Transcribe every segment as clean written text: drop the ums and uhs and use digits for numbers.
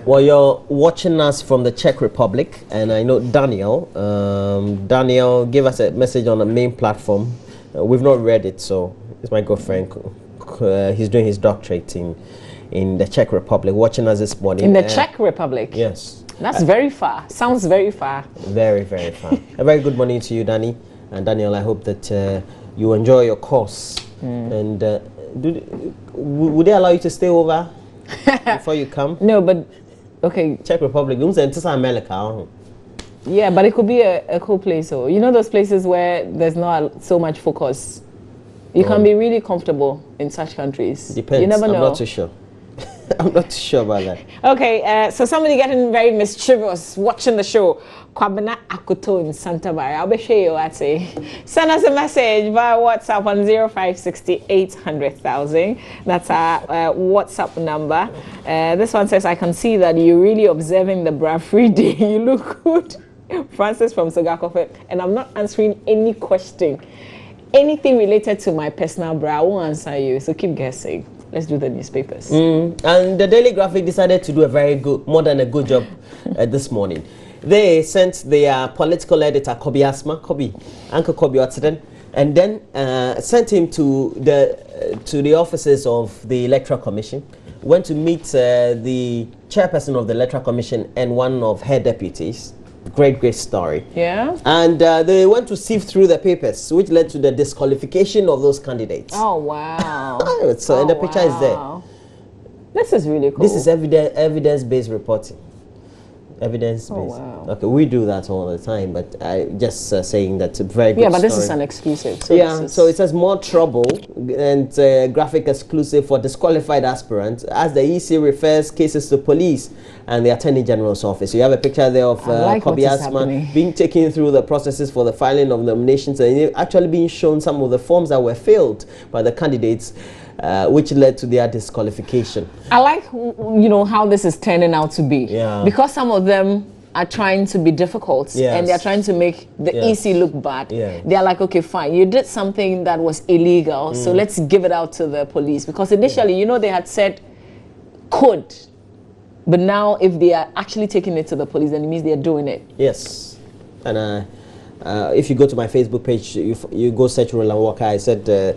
Well, you're watching us from the Czech Republic, and I know Daniel. Daniel gave us a message on the main platform. We've not read it, so it's my good friend. He's doing his doctorate in the Czech Republic, watching us this morning. In the Czech Republic? Yes. That's very far. Sounds very far. Very, very far. A very good morning to you, Danny. And Daniel, I hope that you enjoy your course. And would they allow you to stay over before you come? No, but okay. Czech Republic, America. Yeah, but it could be a cool place. So you know those places where there's not so much focus. You can be really comfortable in such countries. Depends. You never know. I'm not too sure. I'm not too sure about that. Okay, so somebody getting very mischievous watching the show. Kwabena Akuto in Santa Maria. I'll be sure you what say. Send us a message via WhatsApp on 0560-800,000. That's our WhatsApp number. This one says, I can see that you're really observing the Bra-free day. You look good. Francis from Sogakofe. And I'm not answering any question. Anything related to my personal bra, I won't answer you. So keep guessing. Let's do the newspapers. And the Daily Graphic decided to do a very good, more than a good job this morning. They sent their political editor, Uncle Kobi Otsiden, and then sent him to the offices of the Electoral Commission. Went to meet the chairperson of the Electoral Commission and one of her deputies. Great story. Yeah. And they went to sift through the papers, which led to the disqualification of those candidates. Oh, wow. So, and the picture is there. This is really cool. This is evidence-based reporting. Evidence-based. Oh, wow. Okay, we do that all the time, but I just saying that very good. Yeah, but story. this is an exclusive. So yeah, so it says more trouble and graphic exclusive for disqualified aspirants as the EC refers cases to police and the Attorney General's office. You have a picture there of Kobi Asman being taken through the processes for the filing of nominations and actually being shown some of the forms that were filled by the candidates. Which led to their disqualification. I like, how this is turning out to be. Yeah. Because some of them are trying to be difficult and they're trying to make the EC look bad. Yeah. They're like, okay, fine, you did something that was illegal, so let's give it out to the police. Because initially, they had said could, but now if they are actually taking it to the police, then it means they're doing it. Yes. And if you go to my Facebook page, you go search Roland Walker, I said,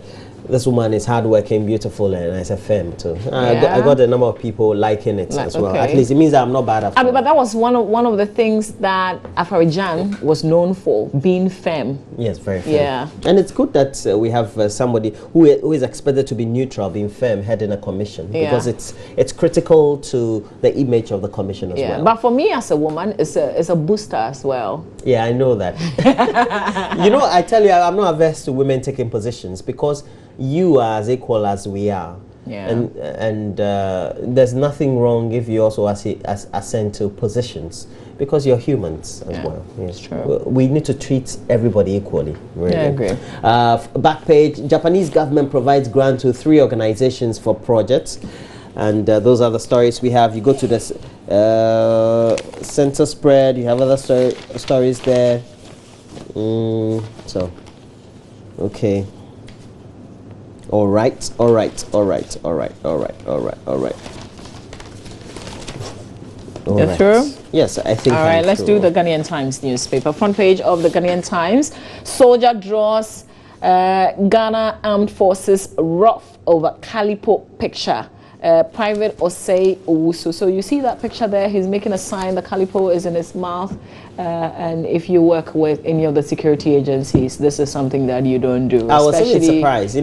this woman is hardworking, beautiful, and I said femme too. I got a number of people liking it as well. At least it means that I'm not bad at it. But that was one of the things that Afarijan was known for, being femme. Yes, very femme. Yeah. And it's good that we have somebody who is expected to be neutral, being femme, heading a commission. Because it's critical to the image of the commission as well. But for me as a woman, it's a booster as well. Yeah, I know that. I tell you, I'm not averse to women taking positions because you are as equal as we are. Yeah. And there's nothing wrong if you also ascend to positions because you're humans as well. It's true. We need to treat everybody equally. Really. Yeah, I agree. Back page, Japanese government provides grant to 3 organizations for projects. And those are the stories we have. You go to this center spread, you have other stories there. Okay. All right. You're through? Yes, I think. All right, let's do the Ghanaian Times newspaper. Front page of the Ghanaian Times. Soldier draws Ghana Armed Forces rough over Calipo picture. Private Osei Owusu. So you see that picture there? He's making a sign. The Calipo is in his mouth. And if you work with any of the security agencies, this is something that you don't do. I was really surprised.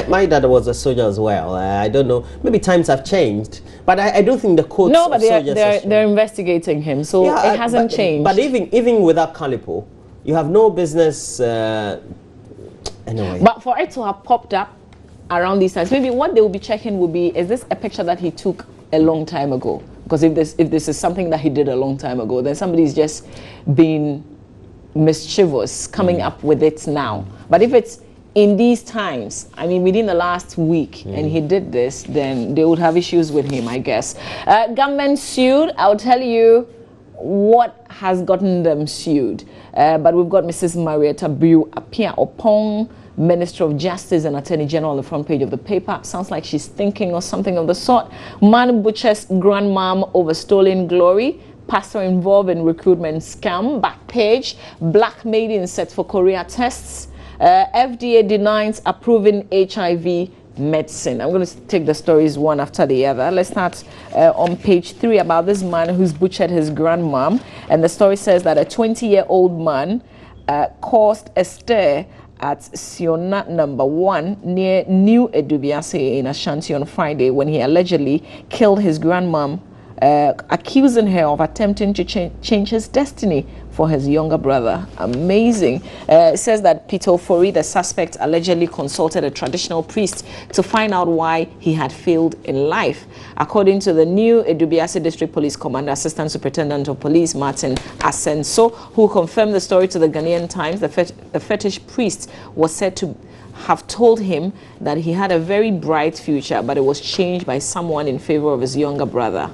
My dad was a soldier as well. I don't know. Maybe times have changed, but I don't think the codes. No, but they're investigating him, so it hasn't changed. But even without Calipo, you have no business. Anyway. But for it to have popped up around these times, maybe what they will be checking will be: is this a picture that he took a long time ago? Because if this is something that he did a long time ago, then somebody's just been mischievous coming up with it now. But if it's in these times, I mean within the last week, and he did this, then they would have issues with him, I guess. Government sued. I'll tell you what has gotten them sued. But we've got Mrs. Marietta Brew Apia Opong, Minister of Justice and Attorney General on the front page of the paper. Sounds like she's thinking or something of the sort. Man butchers grandmom over stolen glory. Pastor involved in recruitment scam. Back page. Black maiden set for Korea tests. FDA denies approving HIV medicine. I'm going to take the stories one after the other. Let's start on page 3 about this man who's butchered his grandmom. And the story says that a 20-year-old man caused a stir at Siona number 1 near New Edubiase in Ashanti on Friday when he allegedly killed his grandmom, accusing her of attempting to change his destiny for his younger brother. Amazing. It says that Peter Ofori, the suspect, allegedly consulted a traditional priest to find out why he had failed in life. According to the New Edubiase District Police Commander, Assistant Superintendent of Police Martin Asenso, who confirmed the story to the Ghanaian Times, the fetish priest was said to have told him that he had a very bright future, but it was changed by someone in favor of his younger brother.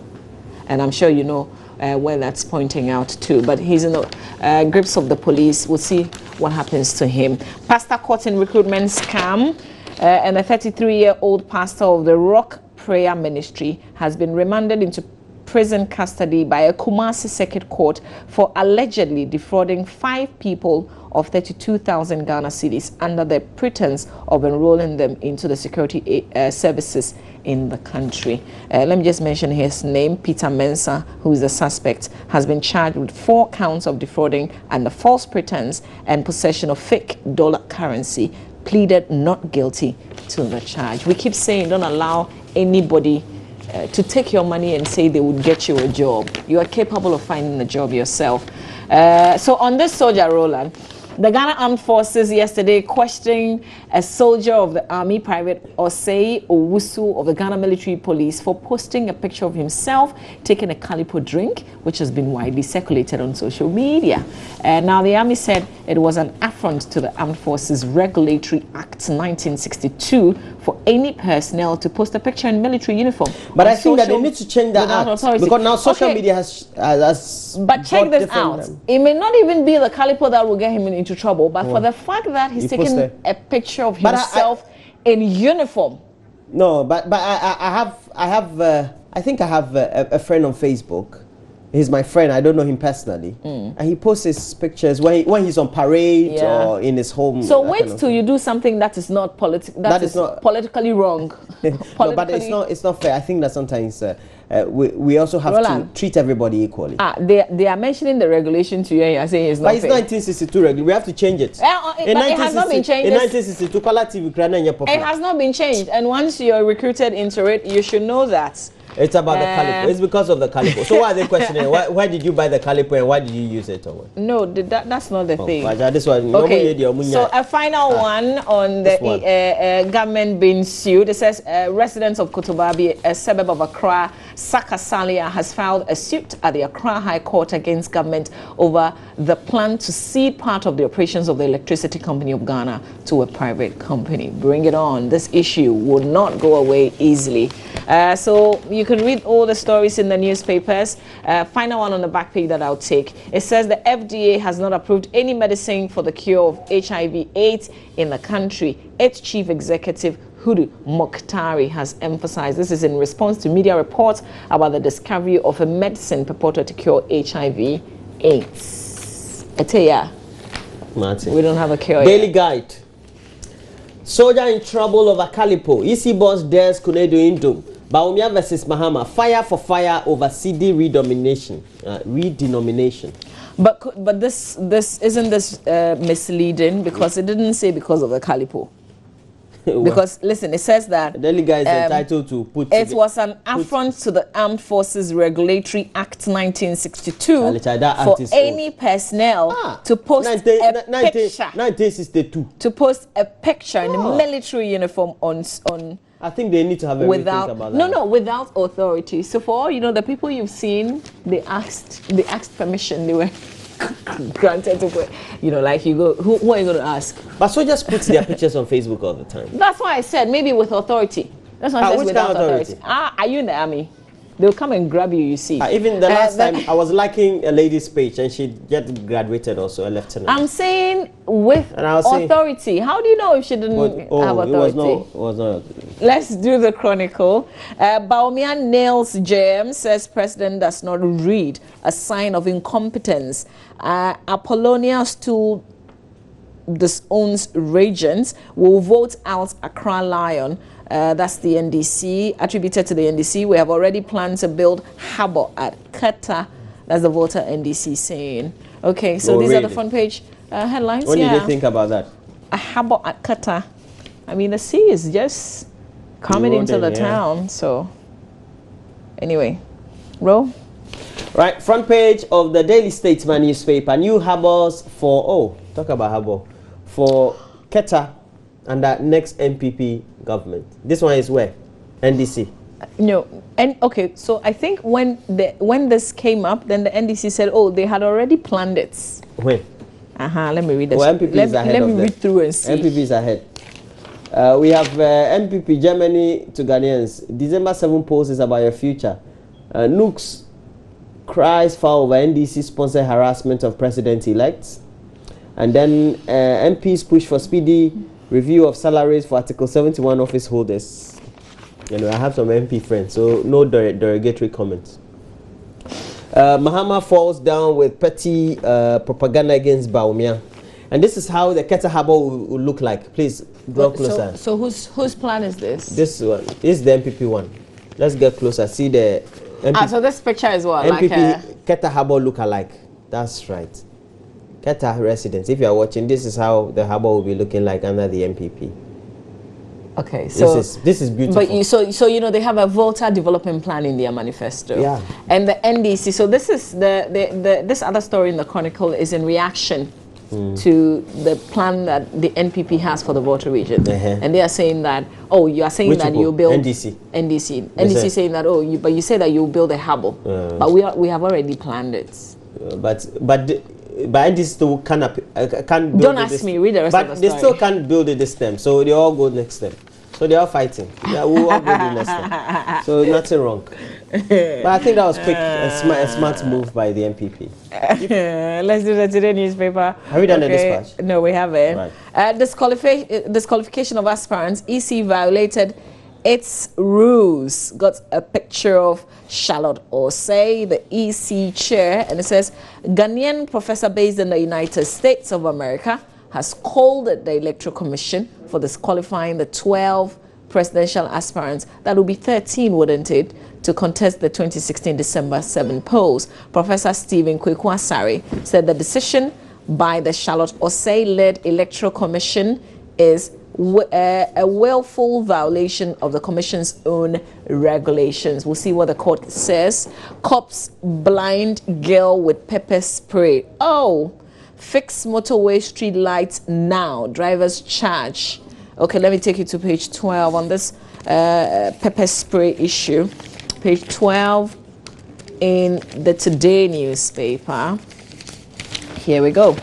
And I'm sure you know where that's pointing out to. But he's in the grips of the police. We'll see what happens to him. Pastor caught in recruitment scam. And a 33-year-old pastor of the Rock Prayer Ministry has been remanded into prison custody by a Kumasi Circuit Court for allegedly defrauding 5 people of 32,000 Ghana cedis under the pretense of enrolling them into the security services in the country. Let me just mention his name. Peter Mensah, who is the suspect, has been charged with 4 counts of defrauding under false pretense and possession of fake dollar currency, pleaded not guilty to the charge. We keep saying don't allow anybody to take your money and say they would get you a job. You are capable of finding a job yourself. So on this soldier, Roland, the Ghana Armed Forces yesterday questioning a soldier of the Army, Private Osei Owusu of the Ghana Military Police, for posting a picture of himself taking a Calipo drink, which has been widely circulated on social media. Now, the Army said it was an affront to the Armed Forces Regulatory Act 1962 for any personnel to post a picture in military uniform. But I think that they need to change that act, because now social media has but check this out. It may not even be the Calipo that will get him into trouble, but for the fact that he's taking a picture of himself in uniform. No, but I think I have a friend on Facebook. He's my friend. I don't know him personally, and he posts his pictures when he's on parade or in his home. So wait till you do something that is not that is not politically wrong. No, but it's not fair. I think that sometimes we also have to treat everybody equally. They are mentioning the regulation to you and you're saying it's not fair. But it's 1962 regulation. We have to change it. But it has not been changed. In 1962, it has not been changed. And once you're recruited into it, you should know that. It's about the Calipo. It's because of the Calipo. So why are they questioning? Why did you buy the Calipo and why did you use it? Or what? No, that's not the thing. This one. Okay. So a final one on the government being sued. It says residents of Kotobabi, a suburb of Accra, Saka Salia, has filed a suit at the Accra High Court against government over the plan to cede part of the operations of the Electricity Company of Ghana to a private company. Bring it on. This issue will not go away easily. So you can read all the stories in the newspapers. Final one on the back page that I'll take. It says the FDA has not approved any medicine for the cure of HIV/AIDS in the country. Its chief executive, Hudu Mokhtari, has emphasized this is in response to media reports about the discovery of a medicine purported to cure HIV/AIDS. Eteya, we don't have a cure Daily yet. Guide. Soldier in trouble over Calipo. EC boss dares Kunedu Indum. Baumia versus Mahama. Fire for fire over CD redenomination. But this isn't this misleading, because it didn't say because of the Calipo. Because listen, it says that the guy is entitled to put it was an affront to the Armed Forces Regulatory Act 1962 for any personnel to post a picture. 1962. To post a picture in a military uniform on. I think they need to have a rethink about that. No, without authority. So for all you know, the people you've seen, they asked permission. They were granted to put, like you go, who are you going to ask? But soldiers put their pictures on Facebook all the time. That's why I said maybe with authority. That's why I said which without kind of authority? Are you in the army? They'll come and grab you, you see. Even the last time, I was liking a lady's page and she just graduated also, a lieutenant. I'm saying with authority. How do you know if she didn't have authority? It was not. Let's do the chronicle. Bawumia nails JM, says president does not read, a sign of incompetence. Apollonia stool disowns regents, will vote out Accra Lion. That's the NDC, attributed to the NDC. We have already planned to build harbour at Keta. That's the voter NDC saying. Okay, so these are the front page headlines. What did you think about that? A harbour at Keta. I mean, the sea is just coming into the town. So, anyway, roll. Right, front page of the Daily Statesman newspaper. New harbours for, talk about harbour, for Keta and that next NPP government. This one is where? NDC. No, and okay, so I think when this came up, then the NDC said, oh, they had already planned it. When? Let me read this. Well, MPP is ahead. Let me read through and see. MPP is ahead. We have MPP Germany to Ghanaians. December 7 post is about your future. Nooks cries foul over NDC sponsored harassment of president-elect. And then MPs push for speedy review of salaries for Article 71 office holders. You know, I have some MP friends, so no derogatory comments. Mahama falls down with petty propaganda against Bawumia. And this is how the Keta Harbour will look like. Please draw closer. So whose plan is this? This one. This is the MPP one. Let's get closer. See the MPP. So this picture is what? MPP like Keta Harbour look alike. That's right. Keta residents. If you are watching, this is how the harbour will be looking like under the MPP. Okay, so this is beautiful. But so you know they have a voter development plan in their manifesto. Yeah. And the NDC. So this is this other story in the Chronicle is in reaction to the plan that the NPP has for the voter region, and they are saying that you are saying that you build NDC saying that but you say that you build a harbour, but we have already planned it. But NDC still can't build Don't ask me. Read the rest of the story. But they still can't build it this time, so they all go next time. So they are fighting. Yeah, we'll all go next time. So nothing wrong. But I think that was quick, a smart move by the MPP. Let's do the Today newspaper. Have we done the dispatch? No, we haven't. Right. Disqualification of aspirants. EC violated its rules. Got a picture of Charlotte Osei, the EC chair, and it says Ghanaian professor based in the United States of America has called the Electoral Commission for disqualifying the 12 presidential aspirants. That would be 13, wouldn't it, to contest the 2016 December 7 polls. Professor Stephen Kweku Asare said the decision by the Charlotte Osei-led Electoral Commission is a willful violation of the Commission's own regulations. We'll see what the court says. Cops blind girl with pepper spray. Fix motorway street lights now. Drivers charge. Okay, let me take you to page 12 on this pepper spray issue. Page 12 in the Today newspaper. Here we go.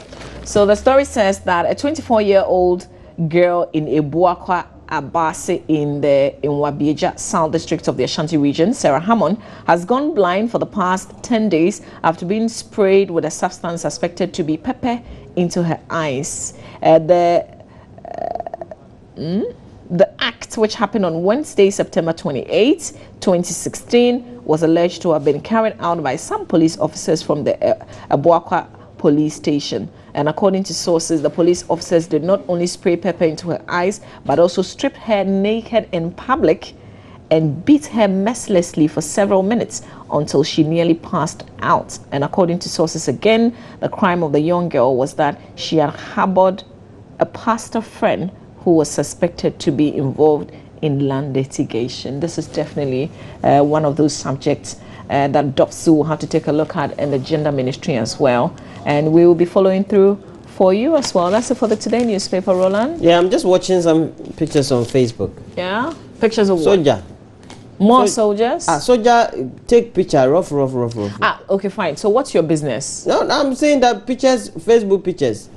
So the story says that a 24-year-old girl in Ebuakwa Abase in Wabieja South District of the Ashanti region, Sarah Hammond, has gone blind for the past 10 days after being sprayed with a substance suspected to be pepper into her eyes. The act, which happened on Wednesday, September 28, 2016, was alleged to have been carried out by some police officers from the Ebuakwa police station. And according to sources, the police officers did not only spray pepper into her eyes, but also stripped her naked in public and beat her mercilessly for several minutes until she nearly passed out. And according to sources again, the crime of the young girl was that she had harbored a pastor friend who was suspected to be involved in land litigation. This is definitely one of those subjects that DOPSU will have to take a look at, and the gender ministry as well. And we will be following through for you as well. That's it for the Today newspaper, Roland. Yeah, I'm just watching some pictures on Facebook. Yeah? Pictures of what? Soldier. More soldiers? Soldier, take picture, rough. Okay, fine. So what's your business? No, I'm saying that pictures, Facebook pictures.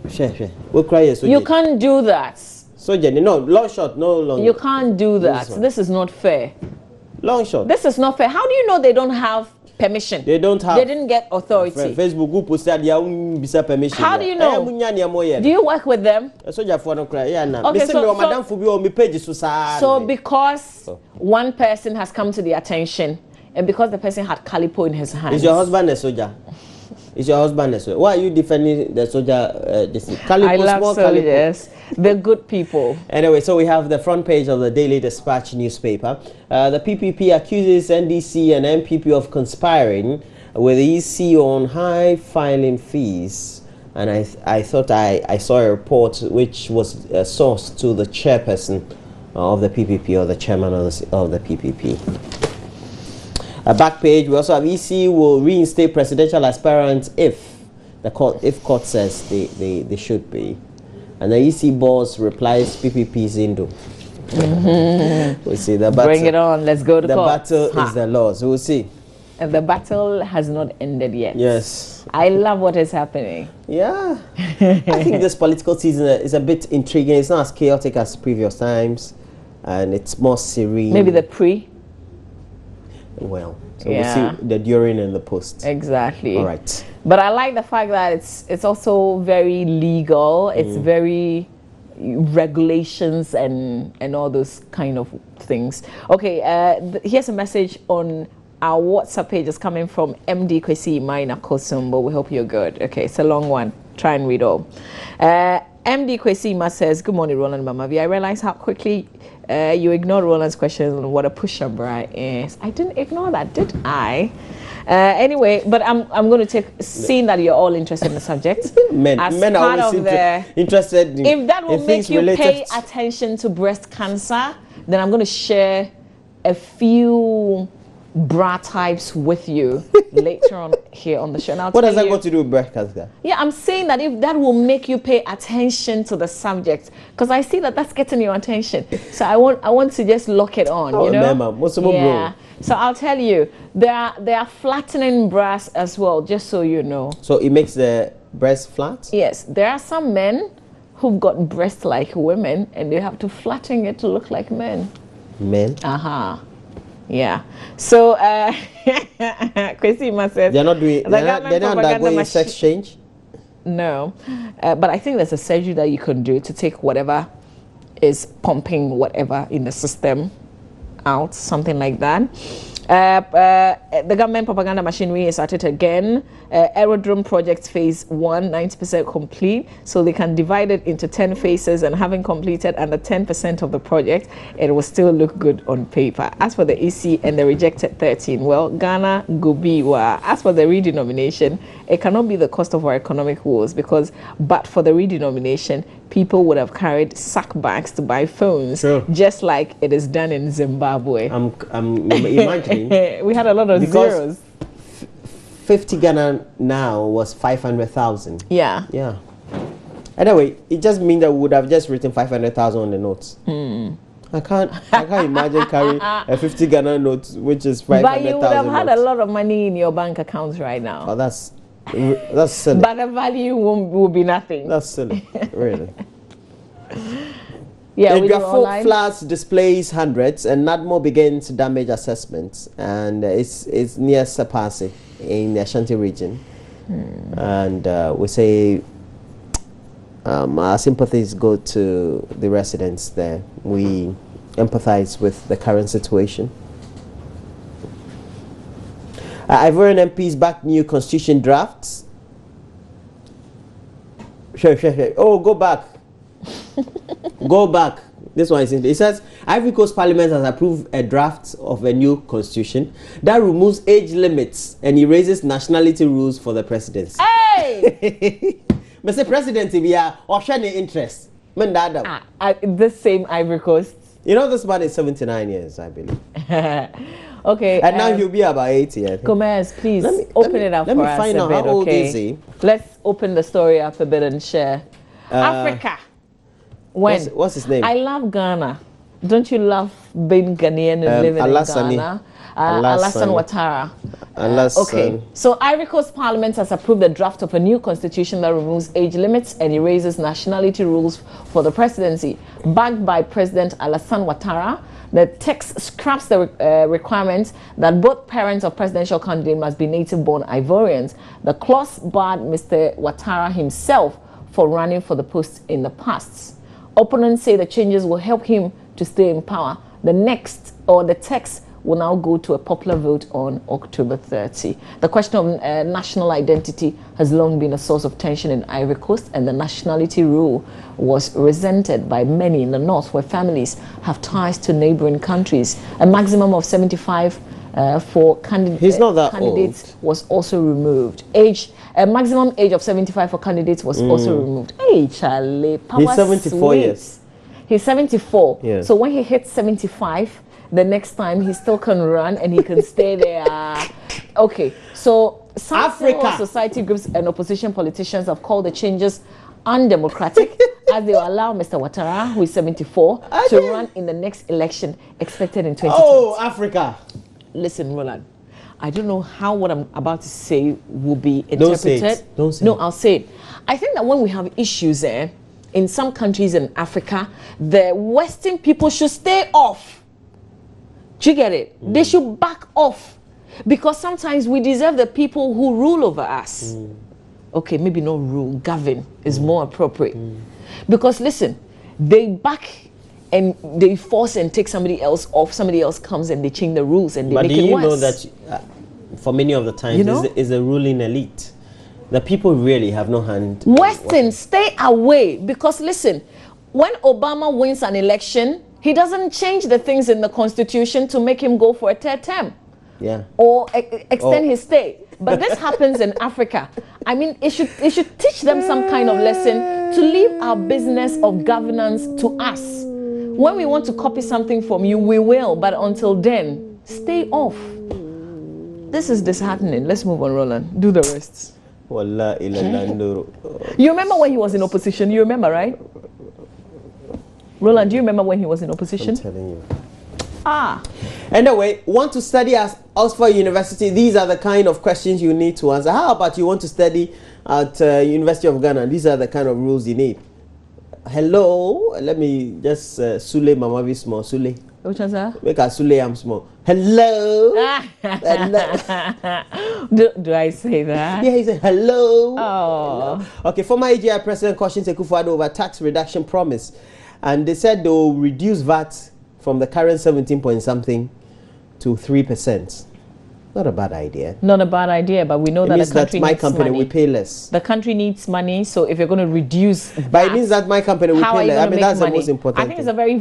Share. We'll cry here, soldier. You can't do that. Soldier, no, long shot, no long. You can't do that. This is not fair. Long shot. This is not fair. How do you know they don't have permission? They don't have. They didn't get authority. Facebook group posted their own permission. How do you know? Do you work with them? Okay, so because one person has come to the attention, and because the person had calipo in his hand. Is your husband a soldier? Is your husband a soldier? Why are you defending the soldier? Calipo, I love small soldiers. They're good people. Anyway, so we have the front page of the Daily Dispatch newspaper. The PPP accuses NDC and MPP of conspiring with the EC on high filing fees. And I thought I saw a report which was sourced to the chairperson of the PPP or the chairman of the PPP. Back page, we also have EC will reinstate presidential aspirants if court says they should be. And the EC boss replies PPP's Indo. We'll see the battle. Bring it on, let's go to court. The battle is the law, so we'll see. And the battle has not ended yet. Yes. I love what is happening. Yeah. I think this political season is a bit intriguing. It's not as chaotic as previous times. And it's more serene. Maybe the pre? Well, so we'll see the during and the post. Exactly. All right. But I like the fact that it's also very legal. It's very regulations and all those kind of things. Okay, here's a message on our WhatsApp page. Is coming from MD Kwesi Maina Kosumbo. We hope you're good. Okay, it's a long one. Try and read all. MD Kwesi Ma says, good morning, Roland Mamavi. I realize how quickly you ignored Roland's question on what a push-up-bra is. I didn't ignore that, did I? Anyway, but I'm going to seeing that you're all interested in the subject. men are always interested in if that will make you pay attention to breast cancer, then I'm going to share a few bra types with you later on here on the show. Now, what does that got to do with breast cancer? Yeah, I'm saying that if that will make you pay attention to the subject, because I see that that's getting your attention. So I want to just lock it on. You know? Yeah. So I'll tell you, there are flattening bras as well, just so you know. So it makes the breast flat? Yes, there are some men who've got breasts like women, and they have to flatten it to look like men. Men? Yeah. So, Kwesi Ma says they're not undergoing sex change? No. But I think there's a surgery that you can do to take whatever is pumping whatever in the system out, something like that. The government propaganda machinery is at it again. Aerodrome project phase 1, 90% complete. So they can divide it into 10 phases, and having completed under 10% of the project, it will still look good on paper. As for the EC and the rejected 13, well, Ghana Gubiwa. As for the redenomination, it cannot be the cost of our economic woes, because but for the redenomination, people would have carried sack bags to buy phones, just like it is done in Zimbabwe. I'm imagining. We had a lot of zeros. 50 Ghana now was 500,000. Yeah. Yeah. Anyway, it just means that we would have just written 500,000 on the notes. I can't imagine carrying a 50 Ghana note, which is 500,000. But you would have had a lot of money in your bank accounts right now. Oh, that's silly. But the value will be nothing. That's silly, really. Yeah, the graphic flash displays hundreds, and NADMO begins damage assessments, and it's near Sapasi in the Ashanti region. And we say our sympathies go to the residents there. We empathize with the current situation. Ivorian MPs back new constitution drafts. Sure. Oh, go back. Go back. This one is interesting. It says Ivory Coast Parliament has approved a draft of a new constitution that removes age limits and erases nationality rules for the presidency. Hey! Mr. President, we are offering interest. The same Ivory Coast. You know, this man is 79 years, I believe. Okay. And now he'll be about 80, I think. Gomez, please open it up for us. Let me find out how old is he. Let's open the story up a bit and share. Africa. When? What's his name? I love Ghana. Don't you love being Ghanaian and living in Ghana? Alassane Ouattara. Okay, so Ivory Coast Parliament has approved a draft of a new constitution that removes age limits and erases nationality rules for the presidency. Backed by President Alassane Ouattara, The text scraps the requirement that both parents of presidential candidate must be native-born Ivorians. The clause barred Mr. Ouattara himself for running for the post in the past. Opponents say the changes will help him to stay in power. The text will now go to a popular vote on October 30. The question of national identity has long been a source of tension in Ivory Coast, and the nationality rule was resented by many in the north, where families have ties to neighboring countries. A maximum of 75 for candidates was also removed. A maximum age of 75 for candidates was also removed. Hey, Charlie, power he's 74 years. He's 74. Yeah. So when he hits 75, the next time he still can run and he can stay there. Okay, so some civil society groups and opposition politicians have called the changes undemocratic as they will allow Mr. Ouattara, who is 74, to run in the next election expected in 2020. Oh, Africa. Listen, Roland, I don't know how what I'm about to say will be interpreted. Don't say it. No, I'll say it. I think that when we have issues there, in some countries in Africa, the Western people should stay off. Do you get it? They should back off, because sometimes we deserve the people who rule over us. Okay, maybe not rule, govern is more appropriate. Because listen, they back and they force and take somebody else off. Somebody else comes and they change the rules and they make it worse. But do you know that for many of the times is a ruling elite? The people really have no hand. Western, stay away, because listen, when Obama wins an election, he doesn't change the things in the constitution to make him go for a third term. Yeah. Or extend his stay. But this happens in Africa. I mean, it should teach them some kind of lesson to leave our business of governance to us. When we want to copy something from you, we will. But until then, stay off. This is disheartening. Let's move on, Roland. Do the rest. You remember when he was in opposition? You remember, right? Roland, do you remember when he was in opposition? I'm telling you. Anyway, want to study at Oxford University? These are the kind of questions you need to answer. How about you want to study at University of Ghana? These are the kind of rules you need. Hello, let me just Sule Mamavi small. Sule. Which was that? Make a Sule am small. Hello. Hello. Do I say that? Yeah, he said hello. Oh. Hello. Okay, former AGI President Koshin Akufo-Addo over tax reduction promise. And they said they'll reduce VAT from the current 17 point something to 3%. Not a bad idea. Not a bad idea, but we know that the country my needs company money. will pay less. The country needs money, so if you're going to reduce but it means that my company will pay less. I mean, that's the most important I think it's a very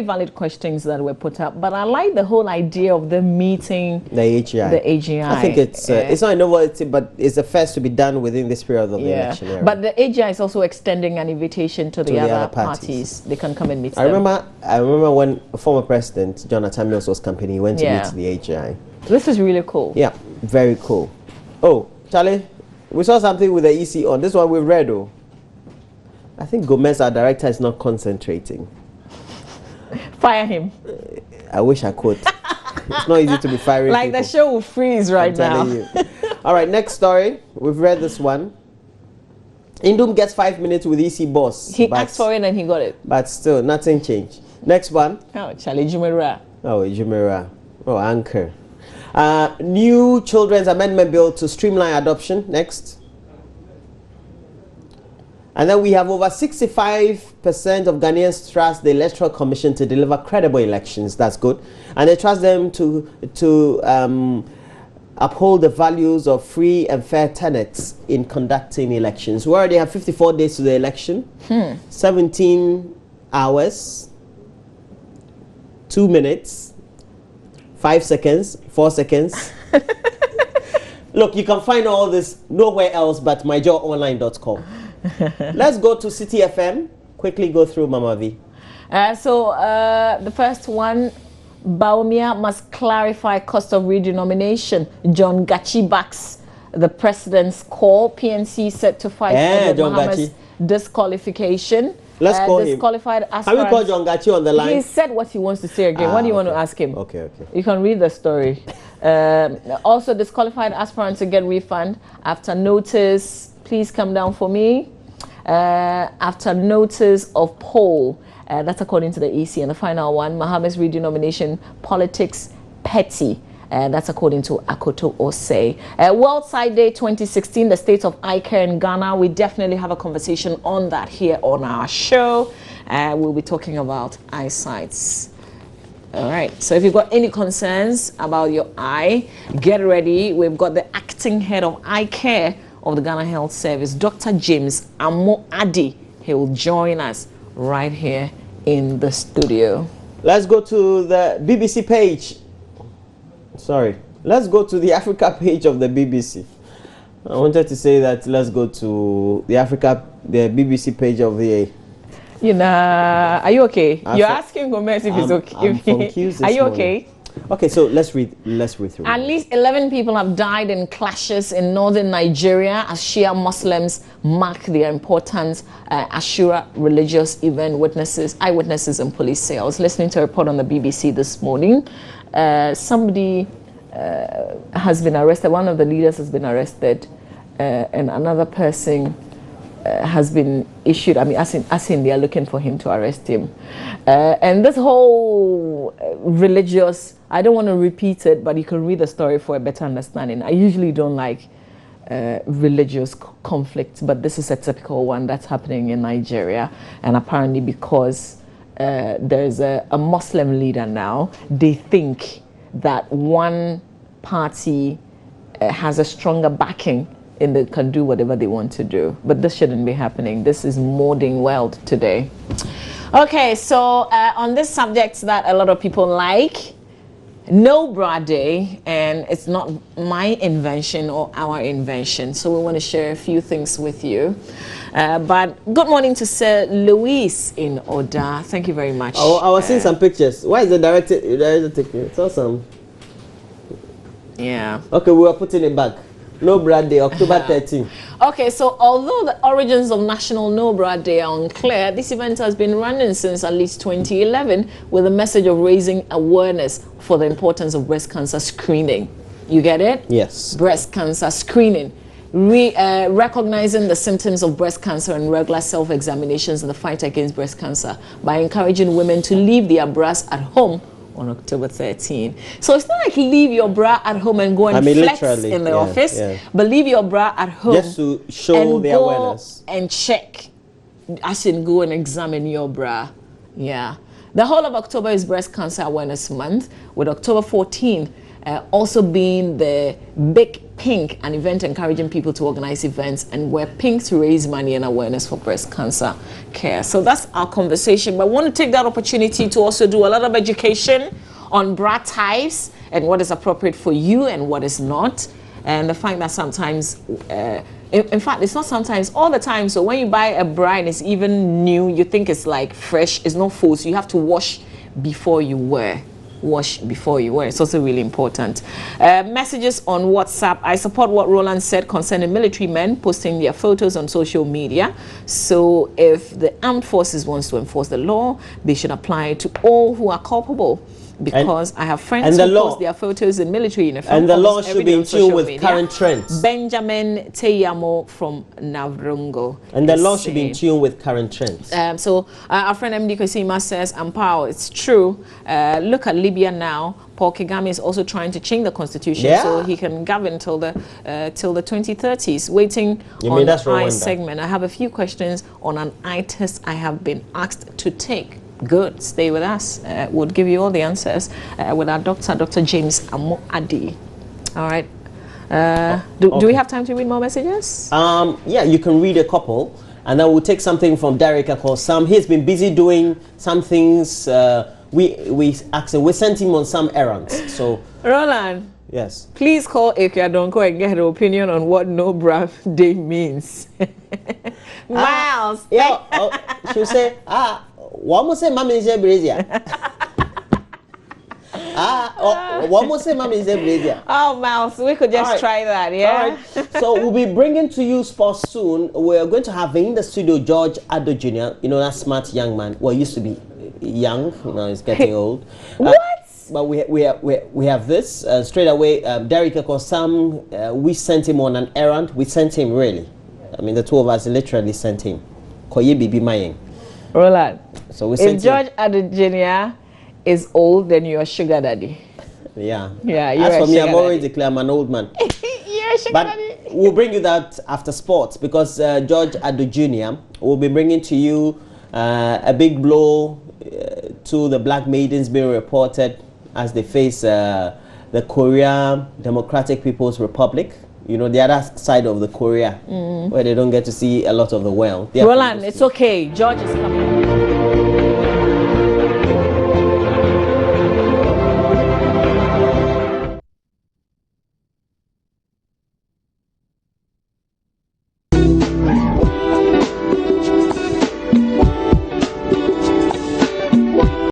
valid questions that were put up. But I like the whole idea of the meeting. The AGI. The AGI. I think it's not innovative, but it's the first to be done within this period of the election era. But the AGI is also extending an invitation to the other parties. They can come and meet them. I remember when former President Jonathan Mills was campaigning, he went to meet the AGI. This is really cool. Yeah, very cool. Oh, Charlie, we saw something with the EC on. This one we've read, though. I think Gomez, our director, is not concentrating. Fire him. I wish I could. It's not easy to be firing like people. The show will freeze right now. All right, next story. We've read this one. Indum gets 5 minutes with EC boss. He asked for it and he got it. But still, nothing changed. Next one. Oh, Charlie Jumera. Oh, Jumera. Oh, Anchor. New Children's Amendment Bill to streamline adoption. Next. And then we have over 65% of Ghanaians trust the Electoral Commission to deliver credible elections. That's good. And they trust them to uphold the values of free and fair tenets in conducting elections. We already have 54 days to the election. 17 hours, 2 minutes, 5 seconds, 4 seconds. Look, you can find all this nowhere else but myjoyonline.com. Let's go to City FM. Quickly go through Mama V. The first one, Baumia must clarify cost of redenomination. John Gachi backs the president's call. PNC set to fight for Mohammed's disqualification. Let's call disqualified him. Can we call John Gachi on the line? He said what he wants to say again. What do you want to ask him? Okay. You can read the story. Also, disqualified aspirants to get refund after notice. Please come down for me. After notice of poll That's according to the EC. And the final one, Mohammed's redenomination politics petty. That's according to Akoto Osei. World Sight Day 2016, the state of eye care in Ghana. We definitely have a conversation on that here on our show. We'll be talking about eyesights. All right, so if you've got any concerns about your eye, get ready. We've got the acting head of eye care of the Ghana Health Service, Dr. James Amo Adi. He will join us right here in the studio. Let's go to the BBC page. Sorry, let's go to the Africa page of the BBC. I wanted to say that let's go to the BBC page of the... You know, are you okay? You're asking Gomez if it's okay. I'm confused Are you morning. okay? Okay, so let's read through. At least 11 people have died in clashes in northern Nigeria as Shia Muslims mark their important Ashura religious event. Eyewitnesses and police say. I was listening to a report on the BBC this morning. Somebody has been arrested. One of the leaders has been arrested, and another person has been issued. I mean, as in they are looking for him to arrest him. And this whole religious, I don't want to repeat it, but you can read the story for a better understanding. I usually don't like religious conflicts, but this is a typical one that's happening in Nigeria. And apparently because there's a Muslim leader now, they think that one party has a stronger backing and they can do whatever they want to do. But this shouldn't be happening. This is modern world today. Okay, so on this subject that a lot of people like, No Bra Day, and it's not my invention or our invention, so we want to share a few things with you. But good morning to Sir Luis in Oda. Thank you very much. Oh, I was seeing some pictures. Why is the director taking it? It's awesome. Yeah. Okay, we are putting it back. No Bra Day, October 13. Okay, so although the origins of National No Bra Day are unclear, this event has been running since at least 2011 with a message of raising awareness for the importance of breast cancer screening. You get it? Yes. Breast cancer screening. Recognizing the symptoms of breast cancer and regular self-examinations in the fight against breast cancer by encouraging women to leave their bras at home on October 13. So it's not like leave your bra at home and go and flex in the office, but leave your bra at home just to show the awareness and check, as in go and examine your bra. Yeah. The whole of October is Breast Cancer Awareness Month, with October 14 also being the Big Pink, an event encouraging people to organize events and wear pink to raise money and awareness for breast cancer care. So that's our conversation. But I want to take that opportunity to also do a lot of education on bra types and what is appropriate for you and what is not. And the fact that sometimes, in fact, it's not sometimes, all the time. So when you buy a bra and it's even new, you think it's like fresh, it's not full. So you have to wash before you wear. Wash before you wear. It's also really important. Messages on WhatsApp. I support what Roland said concerning military men posting their photos on social media. So if the armed forces wants to enforce the law, they should apply it to all who are culpable. Because I have friends who post their photos in military uniform. And the law should be in tune with current trends. Benjamin Teyamo from Navrongo. And the law should be in tune with current trends. So our friend MD Kosima says, Ampao, it's true. Look at Libya now. Paul Kagame is also trying to change the constitution so he can govern till the 2030s. Waiting on the eye segment. I have a few questions on an eye test I have been asked to take. Good, stay with us. We'll give you all the answers with our doctor, Dr. James Amo Adi. All right. Do we have time to read more messages? Yeah, you can read a couple, and then we'll take something from Derek called Sam. He's been busy doing some things. We sent him on some errands. So Roland. Yes. Please call Ekia Donko and get her opinion on what No Bra Day means. Miles. She'll say, one more say mommy is a brazier. One more say mommy is a brazier. Oh, Miles, we could just try that, yeah? So we'll be bringing to you sports soon. We're going to have in the studio George Addo Jr., you know, that smart young man. Well, used to be young, now he's getting old. What? But we have this straight away. Derek Ekosam, we sent him on an errand. We sent him really. I mean, the two of us literally sent him. Koye Bibi Mayeng. Roland. So we If sent George Adejenia is old, then you're sugar daddy. Yeah. Yeah, you're As a for me, sugar I've already daddy. declared I'm an old man. You're a sugar But daddy. we'll bring you that after sports because George Ado Jr. will be bringing to you a big blow to the Black Maidens being reported as they face the Korea Democratic People's Republic. You know, the other side of the Korea where they don't get to see a lot of the world. Roland, it's okay. George is coming.